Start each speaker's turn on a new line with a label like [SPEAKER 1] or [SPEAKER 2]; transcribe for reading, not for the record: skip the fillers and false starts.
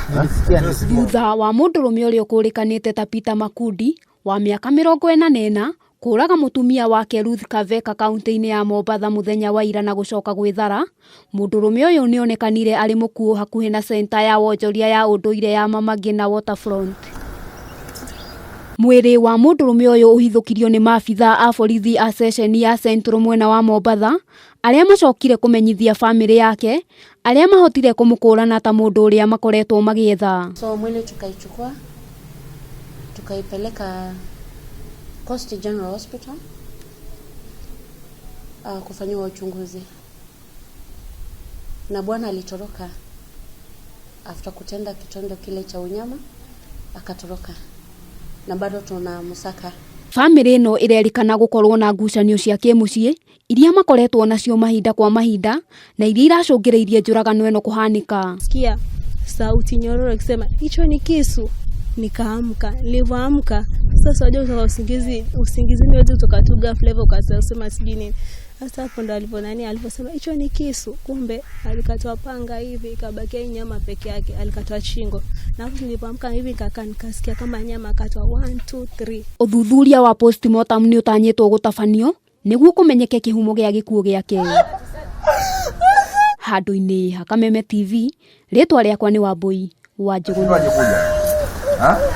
[SPEAKER 1] Thutha wa mũndũrũme ũrĩa ũkũrĩkanĩte ta Peter Makundi wa mĩaka 44 kũraga mũtumia wake Ruth Kaveka kaunti-inĩ ya Mombatha mũthenya wa ira na gũcoka gwĩthara, mũndũrũme ũyũ nĩ onekanire arĩ mũkuũ hakuhĩ na center ya wonjoria ya ũndũire ya Mama Ngina Waterfront. Mwĩrĩ wa mũndũrũme ũyũ ũhithũkirio nĩ maabitha a borithi a session ya Central mwena wa Mombatha, arĩa macokire kũmenyithia famĩlĩ yake, arĩa mahotire kũmũkũrana ta mũndũ ũrĩa makoretwo magĩetha.
[SPEAKER 2] So mwili tukaichukua tukaipeleka Coast General Hospital kufanywa uchunguzi, na bwana alitoroka after kutenda kitendo kile cha unyama, akatoroka na bado tunamsaka.
[SPEAKER 1] Famĩlĩ ĩno ĩrerikana gũkorwo na ngucanio cia kĩmũciĩ iria makoretwo nacio mahinda kwa mahinda na iria iracũngĩrĩirie njũragano ĩno kũhanĩka.
[SPEAKER 3] Sikia sauti nyororo ikisema hicho ni kisu, nikaamka. Nilivyoamka sasa wajua kutoka usingizini wewe tukatuga flavor ukasema sijui nini. Sasa hapo ndo alivyosema hicho ni kisu, kumbe alikatoa panga hivi ikabakia nyama peke yake, alikatoa shingo. Na hapo nilipoamka hivi nikasikia kama nyama akatoa 1 2 3.
[SPEAKER 1] Uthuthuria wa postmortem nĩ ũtanyĩtwo gũtabanio nĩguo kũmenyeke kĩhumo gĩa gĩkuũ gĩake. Handũ-inĩ ha Kameme TV, rĩtwa rĩakwa nĩ Wambui wa Njũgũna.